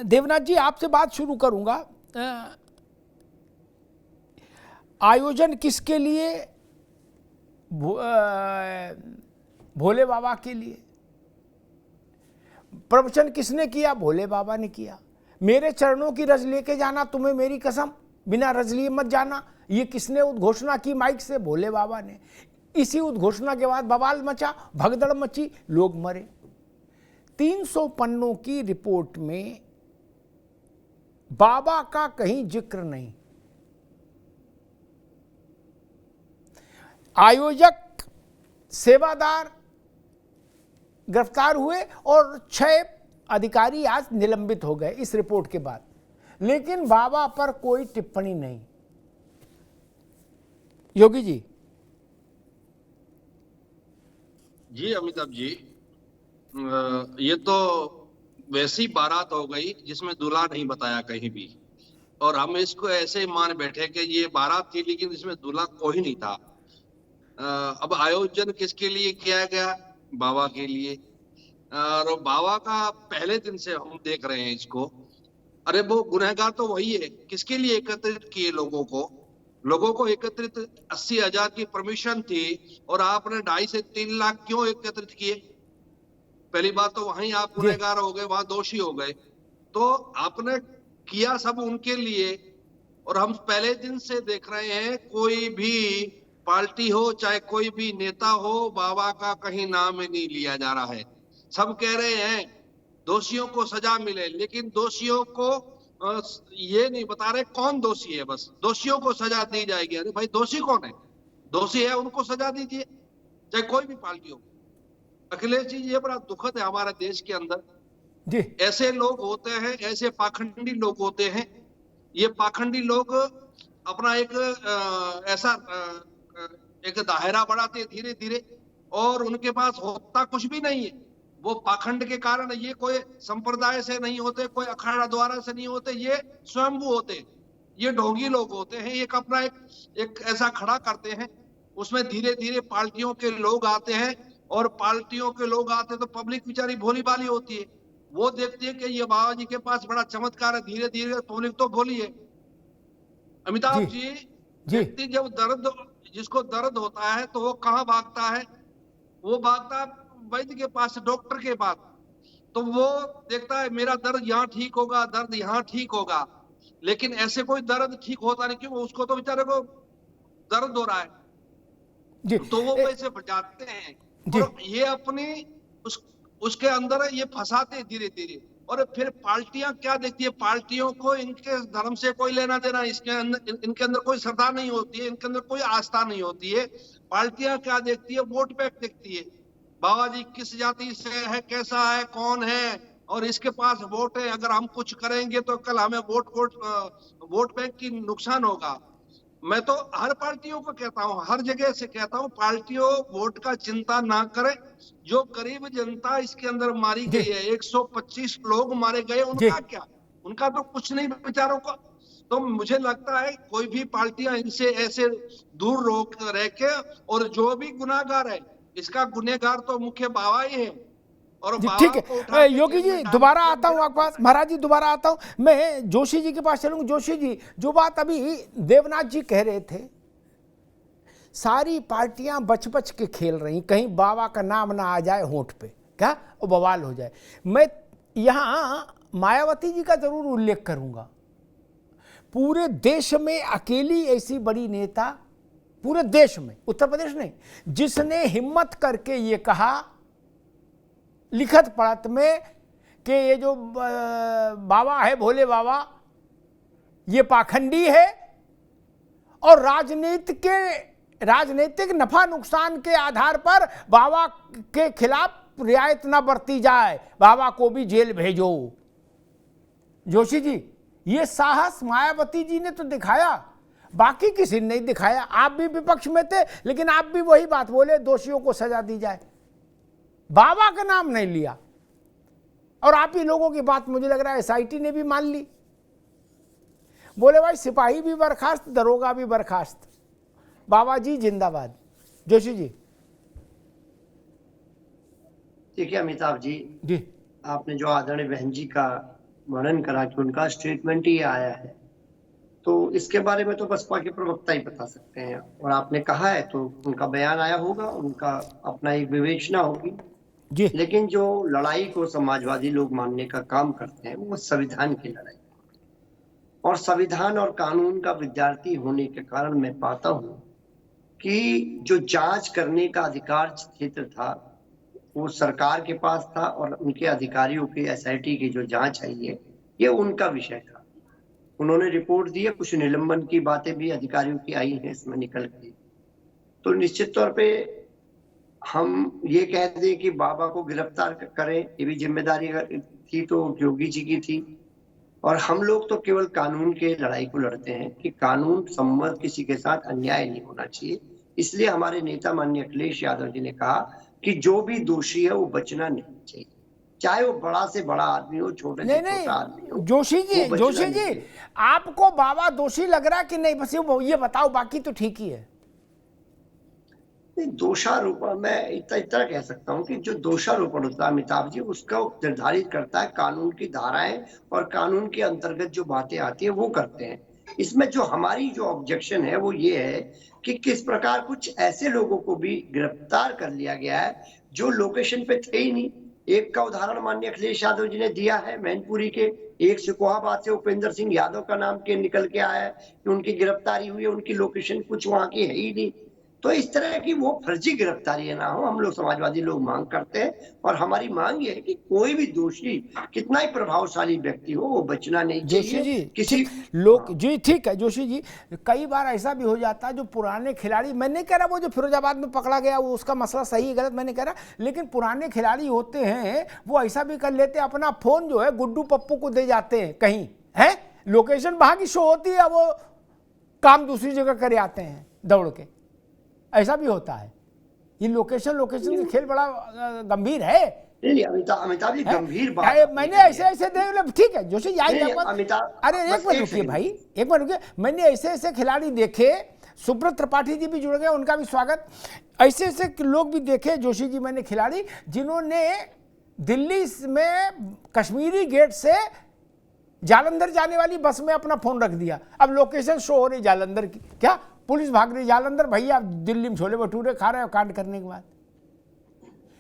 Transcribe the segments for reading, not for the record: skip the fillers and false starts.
देवनाथ जी आपसे बात शुरू करूंगा। आयोजन किसके लिए? भोले बाबा के लिए। प्रवचन किसने किया? भोले बाबा ने किया। मेरे चरणों की रज लेके जाना, तुम्हें मेरी कसम, बिना रज लिए मत जाना। ये किसने उद्घोषणा की माइक से? भोले बाबा ने। इसी उद्घोषणा के बाद बवाल मचा, भगदड़ मची, लोग मरे। 300 पन्नों की रिपोर्ट में बाबा का कहीं जिक्र नहीं। आयोजक, सेवादार गिरफ्तार हुए और 6 अधिकारी आज निलंबित हो गए इस रिपोर्ट के बाद, लेकिन बाबा पर कोई टिप्पणी नहीं। योगी जी। जी अमिताभ जी, ये तो वैसी बारात हो गई जिसमें दूल्हा नहीं बताया कहीं भी, और हम इसको ऐसे ही मान बैठे कि ये बारात थी लेकिन इसमें दूल्हा कोई नहीं था। अब आयोजन किसके लिए किया गया? बाबा के लिए। और बाबा का पहले दिन से हम देख रहे हैं इसको। अरे वो गुनहगार तो वही है। किसके लिए एकत्रित किए लोगों को एकत्रित 80,000 की परमिशन थी और आपने 2.5 से 3 लाख क्यों एकत्रित किए? पहली बात तो वहीं आप गुनहगार हो गए, वहां दोषी हो गए। तो आपने किया सब उनके लिए, और हम पहले दिन से देख रहे हैं कोई भी पार्टी हो चाहे कोई भी नेता हो, बाबा का कहीं नाम ही नहीं लिया जा रहा है। सब कह रहे हैं दोषियों को सजा मिले, लेकिन दोषियों को ये नहीं बता रहे कौन दोषी है। बस दोषियों को सजा दी जाएगी। अरे भाई दोषी कौन है? दोषी है उनको सजा दीजिए, चाहे कोई भी पार्टी हो। अखिलेश जी, ये बड़ा दुखद है हमारे देश के अंदर जी। ऐसे लोग होते हैं, ऐसे पाखंडी लोग होते हैं। ये पाखंडी लोग अपना एक ऐसा एक दायरा बढ़ाते धीरे धीरे, और उनके पास होता कुछ भी नहीं है। वो पाखंड के कारण, ये कोई संप्रदाय से नहीं होते, कोई अखाड़ा द्वारा से नहीं होते, ये स्वयंभू होते हैं। ये ढोंगी लोग होते हैं। एक अपना एक ऐसा खड़ा करते हैं, उसमें धीरे धीरे पार्टियों के लोग आते हैं, और पार्टियों के लोग आते तो पब्लिक बेचारी भोली भाली होती है। वो देखती है कि ये बाबा जी के पास बड़ा चमत्कार है, धीरे धीरे पब्लिक तो भोली है। अमिताभ जी, व्यक्ति जब जिसको दर्द होता है तो वो कहाँ भागता है? वो भागता है वैद्य के पास, डॉक्टर के पास। तो वो देखता है मेरा दर्द यहाँ ठीक होगा, दर्द यहाँ ठीक होगा, लेकिन ऐसे कोई दर्द ठीक होता नहीं। क्यों? उसको तो बेचारे को दर्द हो रहा है जी। तो वो पैसे बचाते हैं, और ये अपनी उसके अंदर ये फंसाते धीरे धीरे। और फिर पार्टियां क्या देखती है? पार्टियों को इनके धर्म से कोई लेना देना, इनके अंदर कोई श्रद्धा नहीं होती है, इनके अंदर कोई आस्था नहीं होती है। पार्टियां क्या देखती है? वोट बैंक देखती है। बाबा जी किस जाति से है, कैसा है, कौन है, और इसके पास वोट है, अगर हम कुछ करेंगे तो कल हमें वोट बैंक की नुकसान होगा। मैं तो हर पार्टियों को कहता हूं, हर जगह से कहता हूं, पार्टियों वोट का चिंता ना करें। जो गरीब जनता इसके अंदर मारी गई है, 125 लोग मारे गए, उनका क्या? उनका तो कुछ नहीं बेचारों को। तो मुझे लगता है कोई भी पार्टियां इनसे ऐसे दूर रह के, और जो भी गुनाहगार है, इसका गुनहगार तो मुख्य बाबा ही है। और जी ठीक है। योगी जी दोबारा आता हूँ आपके पास। महाराज जी दोबारा आता हूँ। मैं जोशी जी के पास चलूंगा। जोशी जी, जो बात अभी देवनाथ जी कह रहे थे, सारी पार्टियां बच बच के खेल रही, कहीं बाबा का नाम ना आ जाए होंठ पे, क्या वो बवाल हो जाए। मैं यहां मायावती जी का जरूर उल्लेख करूंगा। पूरे देश में अकेली ऐसी बड़ी नेता, पूरे देश में, उत्तर प्रदेश नहीं, जिसने हिम्मत करके ये कहा लिखत पढ़त में कि ये जो बाबा है, भोले बाबा, ये पाखंडी है और राजनीतिक नफा नुकसान के आधार पर बाबा के खिलाफ रियायत न बरती जाए, बाबा को भी जेल भेजो। जोशी जी, ये साहस मायावती जी ने तो दिखाया, बाकी किसी ने नहीं दिखाया। आप भी विपक्ष में थे, लेकिन आप भी वही बात बोले, दोषियों को सजा दी जाए, बाबा का नाम नहीं लिया। और आप ही लोगों की बात मुझे लग रहा है एसआईटी ने भी मान ली। बोले भाई सिपाही भी बर्खास्त, दरोगा भी बर्खास्त, बाबा जी जिंदाबाद। जोशी जी। ठीक है अमिताभ जी, जी आपने जो आदरणीय बहन जी का वर्णन करा कि उनका स्टेटमेंट ही आया है, तो इसके बारे में तो बसपा के प्रवक्ता ही बता सकते हैं। और आपने कहा है तो उनका बयान आया होगा, उनका अपना एक विवेचना होगी। जी लेकिन जो लड़ाई को समाजवादी लोग मानने का काम करते हैं वो संविधान की लड़ाई, और संविधान और कानून का विद्यार्थी होने के कारण मैं पाता हूं कि जो जांच करने का अधिकार क्षेत्र था वो सरकार के पास था, और उनके अधिकारियों की एसआईटी की जो जांच है ये उनका विषय था। उन्होंने रिपोर्ट दी है, कुछ निलंबन की बातें भी अधिकारियों की आई हैं इसमें निकल के। तो निश्चित तौर पे हम ये कह दें कि बाबा को गिरफ्तार करें, ये भी जिम्मेदारी थी तो योगी जी की थी। और हम लोग तो केवल कानून के लड़ाई को लड़ते हैं कि कानून सम्मत किसी के साथ अन्याय नहीं होना चाहिए। इसलिए हमारे नेता माननीय अखिलेश यादव जी ने कहा कि जो भी दोषी है वो बचना नहीं चाहिए, चाहे वो बड़ा से बड़ा आदमी हो, छोटे से छोटा आदमी हो। जोशी जी, वो बचना जोशी नहीं जी, चाहिए। आपको बाबा दोषी लग रहा कि नहीं, बस ये बताओ, बाकी तो ठीक ही है। नहीं, दोषारोपण मैं इतना कह सकता हूं कि जो दोषारोपण होता है अमिताभ जी, उसका निर्धारित करता है कानून की धाराएं, और कानून के अंतर्गत जो बातें आती है वो करते हैं। इसमें जो हमारी जो ऑब्जेक्शन है वो ये है कि किस प्रकार कुछ ऐसे लोगों को भी गिरफ्तार कर लिया गया है जो लोकेशन पे थे ही नहीं। एक का उदाहरण माननीय अखिलेश यादव जी ने दिया है मैनपुरी के, एक सिकोहाबाद से उपेंद्र सिंह यादव का नाम के निकल के आया है कि उनकी गिरफ्तारी हुई है, उनकी लोकेशन कुछ वहां की है ही नहीं। तो इस तरह की वो फर्जी गिरफ्तारी ना हो, हम लोग समाजवादी लोग मांग करते हैं। और हमारी मांग ये है कि कोई भी दोषी कितना ही प्रभावशाली व्यक्ति हो वो बचना नहीं जोशी चाहिए जी किसी। ठीक, लोग जी ठीक है जोशी जी, कई बार ऐसा भी हो जाता है जो पुराने खिलाड़ी, मैं नहीं कह रहा वो जो फिरोजाबाद में पकड़ा गया वो उसका मसला सही है गलत मैं नहीं कह रहा, लेकिन पुराने खिलाड़ी होते हैं वो ऐसा भी कर लेते हैं, अपना फोन जो है गुड्डू पप्पू को दे जाते हैं कहीं, है लोकेशन वहां की शो होती है, वो काम दूसरी जगह करे आते हैं दौड़ के, ऐसा भी होता है। ये लोकेशन से खेल बड़ा गंभीर है। नहीं, अमिताभ जी गंभीर बात मैंने ऐसे देख लो, ठीक है जोशी अमिताभ, अरे एक मिनट रुकिए भाई, एक मिनट रुकिए, मैंने ऐसे खिलाड़ी देखे, सुब्रत त्रिपाठी जी भी जुड़ गए, उनका भी स्वागत। ऐसे लोग भी देखे जोशी जी मैंने खिलाड़ी, जिन्होंने दिल्ली में कश्मीरी गेट से जालंधर जाने वाली बस में अपना फोन रख दिया, अब लोकेशन शो हो रही जालंधर की, क्या पुलिस भाग रही जालंधर, भैया दिल्ली में छोले भटूरे खा रहे हो कांड करने के बाद।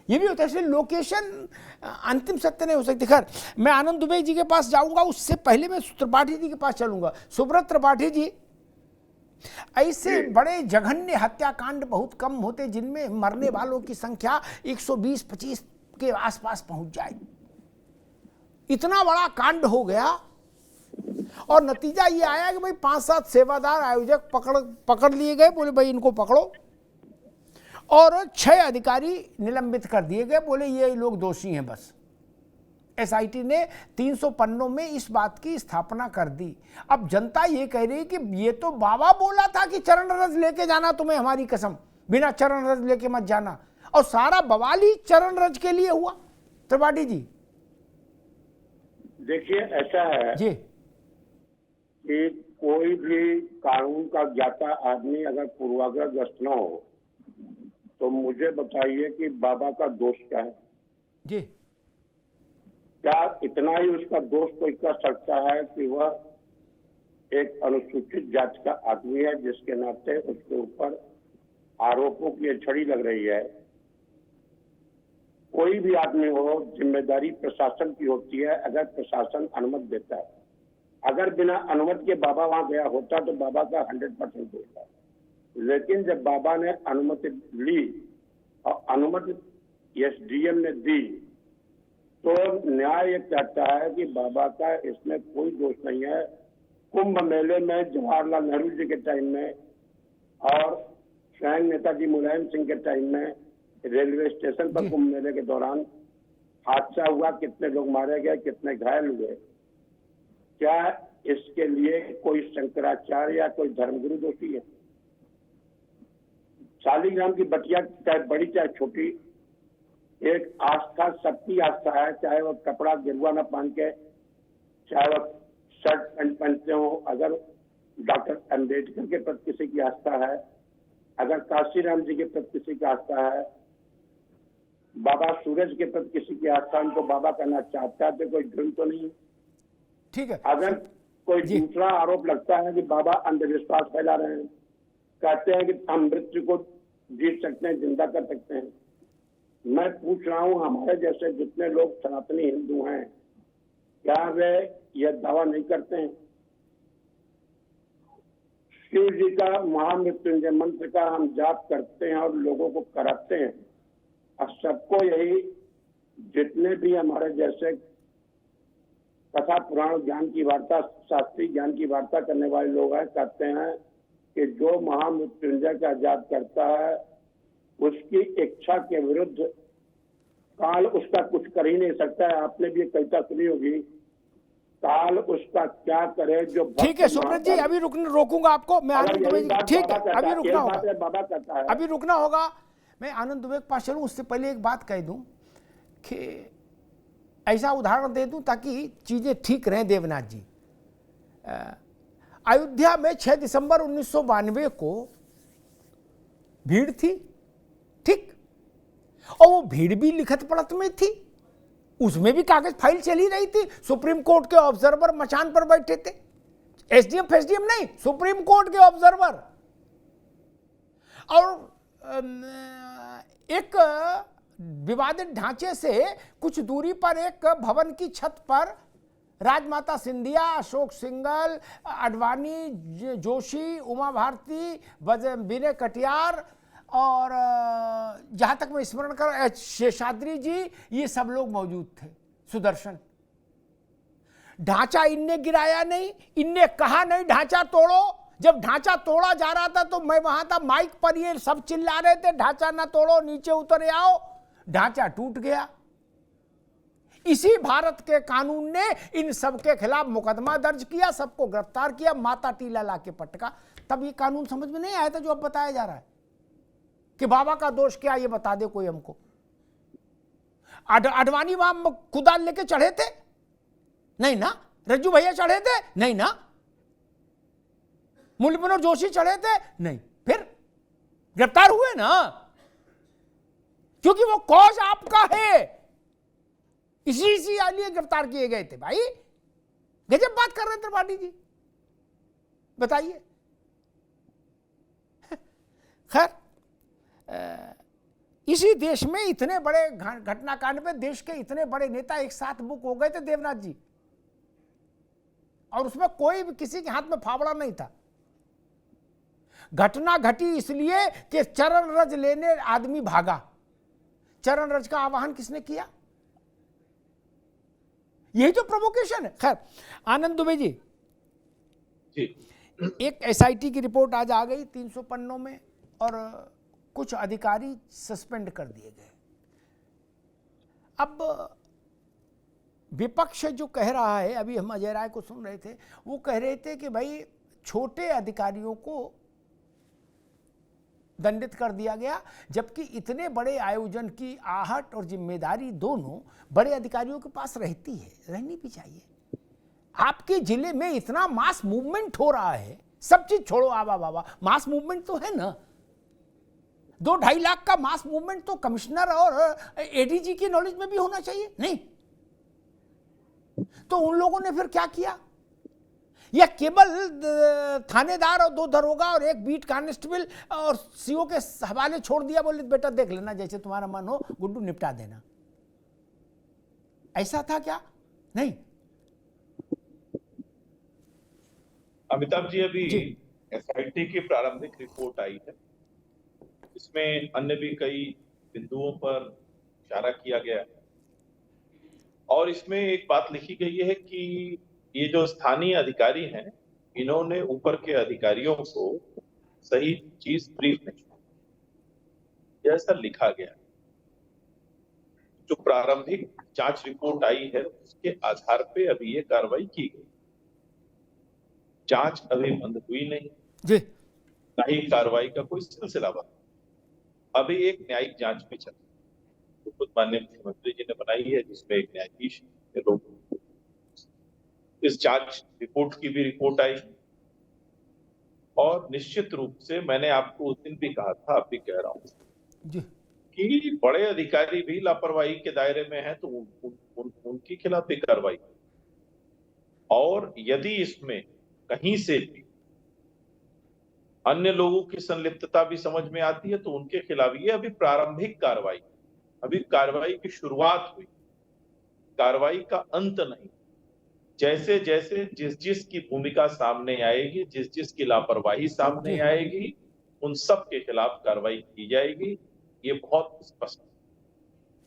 ये भी होता है, इसलिए लोकेशन अंतिम सत्य नहीं हो सकती। खैर मैं आनंद दुबे जी के पास जाऊंगा, उससे पहले मैं त्रिपाठी जी के पास चलूंगा। सुब्रत त्रिपाठी जी, ऐसे बड़े जघन्य हत्याकांड बहुत कम होते जिनमें मरने वालों की संख्या 120-25 के आसपास पहुंच जाए। इतना बड़ा कांड हो गया और नतीजा ये आया कि भाई 5-7 सेवादार आयोजक पकड़ लिए गए, बोले भाई इनको पकड़ो, और 6 अधिकारी निलंबित कर दिए गए, बोले ये लोग दोषी हैं बस। एसआईटी ने 300 पन्नों में इस बात की स्थापना कर दी। अब जनता ये कह रही है कि ये तो बाबा बोला था कि चरण रज लेके जाना तुम्हें, हमारी कसम, बिना चरण रज लेके मत जाना, और सारा बवाल ही चरण रज के लिए हुआ। त्रिपाठी जी देखिए, ऐसा है जी कि कोई भी कानून का ज्ञाता आदमी अगर पूर्वाग्रहग्रस्त न हो तो मुझे बताइए कि बाबा का दोष क्या है? जी, क्या इतना ही उसका दोष कोई कर सकता है कि वह एक अनुसूचित जाति का आदमी है, जिसके नाते उसके ऊपर आरोपों की छड़ी लग रही है? कोई भी आदमी हो, जिम्मेदारी प्रशासन की होती है अगर प्रशासन अनुमति देता है। अगर बिना अनुमति के बाबा वहां गया होता तो बाबा का 100% दोष था। लेकिन जब बाबा ने अनुमति ली और अनुमति एसडीएम ने दी, तो न्याय ये कहता है कि बाबा का इसमें कोई दोष नहीं है। कुंभ मेले में जवाहरलाल नेहरू जी के टाइम में और स्वयं नेताजी मुलायम सिंह के टाइम में रेलवे स्टेशन पर कुंभ मेले के दौरान हादसा हुआ, कितने लोग मारे गए, कितने घायल हुए। क्या इसके लिए कोई शंकराचार्य या कोई धर्मगुरु दोषी है? शालीग्राम की बटिया चाहे बड़ी चाहे छोटी, एक आस्था सबकी आस्था है, चाहे वो कपड़ा गिरुआ न पहन के, चाहे वो शर्ट पैंट पहनते हो। अगर डॉक्टर अम्बेडकर के प्रति किसी की आस्था है, अगर काशीराम जी के प्रति किसी की आस्था है, बाबा सूरज के प्रति किसी की आस्था, उनको बाबा करना चाहता है तो कोई जुर्म तो नहीं। ठीक है। अगर कोई जी। दूसरा आरोप लगता है कि बाबा अंधविश्वास फैला रहे हैं, कहते हैं कि हम मृत्यु को जीत सकते हैं, जिंदा कर सकते हैं, मैं पूछ रहा हूं हमारे जैसे जितने लोग सनातनी हिंदू हैं, क्या वे यह दावा नहीं करते हैं? शिव जी का महामृत्युंजय मंत्र का हम जाप करते हैं और लोगों को कराते हैं, और सबको यही जितने भी हमारे जैसे कथा पुराण ज्ञान की वार्ता, शास्त्रीय ज्ञान की वार्ता करने वाले लोग हैं, कहते हैं कि जो महामृत्युंजय का जाप करता है उसकी इच्छा के विरुद्ध काल उसका कुछ कर ही नहीं सकता है। आपने भी कविता सुनी होगी, काल उसका क्या करे जो भक्त ठीक है सुब्रत जी, अभी रोकूंगा आपको मैं, अगर आनंद यही दुबे जी, बात ठीक बाबा है, कहता अभी है, रुकना यही होगा, बात बाबा कहता है। अभी रुकना होगा। मैं आनंद दुबे के पास चलूं उससे पहले एक बात कह दूं कि ऐसा उदाहरण दे दूं ताकि चीजें ठीक रहें। देवनाथ जी, अयोध्या में 6 दिसंबर 1992 को भीड़ थी, ठीक, और वो भीड़ भी लिखत पढ़त में थी, उसमें भी कागज फाइल चली रही थी। सुप्रीम कोर्ट के ऑब्जर्वर मचान पर बैठे थे, एसडीएम फेसडीएम नहीं, सुप्रीम कोर्ट के ऑब्जर्वर। और एक विवादित ढांचे से कुछ दूरी पर एक भवन की छत पर राजमाता सिंधिया, अशोक सिंघल, अडवाणी, जोशी, उमा भारती, विनय कटियार और जहां तक मैं स्मरण कर शेषाद्री जी, ये सब लोग मौजूद थे, सुदर्शन। ढांचा इनने गिराया नहीं, इनने कहा नहीं ढांचा तोड़ो। जब ढांचा तोड़ा जा रहा था तो मैं वहां था, माइक पर ये सब चिल्ला रहे थे ढांचा ना तोड़ो, नीचे उतर आओ। ढांचा टूट गया। इसी भारत के कानून ने इन सब के खिलाफ मुकदमा दर्ज किया, सबको गिरफ्तार किया, माता टीला लाके पटका। तब ये कानून समझ में नहीं आया था जो अब बताया जा रहा है कि बाबा का दोष क्या, ये बता दे कोई हमको। अडवाणी वहां कुदाल लेके चढ़े थे? नहीं ना। रज्जू भैया चढ़े थे? नहीं ना। मुरली मनोहर जोशी चढ़े थे? नहीं। फिर गिरफ्तार हुए ना, क्योंकि वो कॉज आपका है, इसी लिए गिरफ्तार किए गए थे। भाई गजब बात कर रहे थे त्रिपाठी जी, बताइए। खैर, इसी देश में इतने बड़े घटनाकांड में देश के इतने बड़े नेता एक साथ बुक हो गए थे देवनाथ जी, और उसमें कोई भी किसी के हाथ में फावड़ा नहीं था। घटना घटी इसलिए कि चरण रज लेने आदमी भागा। चरण रज का आवाहन किसने किया? यही तो प्रोवोकेशन है। खैर, आनंद दुबे जी, एक एसआईटी की रिपोर्ट आज आ गई 300 पन्नों में, और कुछ अधिकारी सस्पेंड कर दिए गए। अब विपक्ष जो कह रहा है, अभी हम अजय राय को सुन रहे थे, वो कह रहे थे कि भाई छोटे अधिकारियों को दंडित कर दिया गया, जबकि इतने बड़े आयोजन की आहट और जिम्मेदारी दोनों बड़े अधिकारियों के पास रहती है, रहनी भी चाहिए। आपके जिले में इतना मास मूवमेंट हो रहा है, सब चीज छोड़ो, आवा बाबा, मास मूवमेंट तो है ना। 2-2.5 लाख का मास मूवमेंट तो कमिश्नर और एडीजी की नॉलेज में भी होना चाहिए, नहीं? तो उन लोगों ने फिर क्या किया? या केवल थानेदार और 2 दरोगा और 1 बीट कांस्टेबल और सीओ के हवाले छोड़ दिया, बोले बेटा देख लेना, जैसे तुम्हारा मन हो गुड्डू निपटा देना। ऐसा था क्या? नहीं। अमिताभ जी, अभी एसआईटी की प्रारंभिक रिपोर्ट आई है, इसमें अन्य भी कई बिंदुओं पर इशारा किया गया है, और इसमें एक बात लिखी गई है कि ये जो स्थानीय अधिकारी हैं, इन्होंने ऊपर के अधिकारियों को सही चीज ब्रीफ नहीं, जैसा लिखा गया है। जो प्रारंभिक जांच रिपोर्ट आई है उसके आधार पे अभी ये कार्रवाई की गई। जांच अभी बंद हुई नहीं जी, ना ही कार्रवाई का कोई सिलसिला बंद। अभी एक न्यायिक जांच में चल रही है, तो खुद माननीय मुख्यमंत्री जी ने बनाई है, जिसमें एक न्यायाधीश के लोग, इस जांच रिपोर्ट की भी रिपोर्ट आई, और निश्चित रूप से मैंने आपको उस दिन भी कहा था, अब भी कह रहा हूं कि बड़े अधिकारी भी लापरवाही के दायरे में हैं, तो उनके खिलाफ भी कार्रवाई, और यदि इसमें कहीं से भी अन्य लोगों की संलिप्तता भी समझ में आती है तो उनके खिलाफ, ये अभी प्रारंभिक कार्रवाई, अभी कार्रवाई की शुरुआत हुई, कार्रवाई का अंत नहीं। जैसे जैसे जिस की भूमिका सामने आएगी, जिस की लापरवाही सामने आएगी, उन सब के खिलाफ कार्रवाई की जाएगी, ये बहुत स्पष्ट है।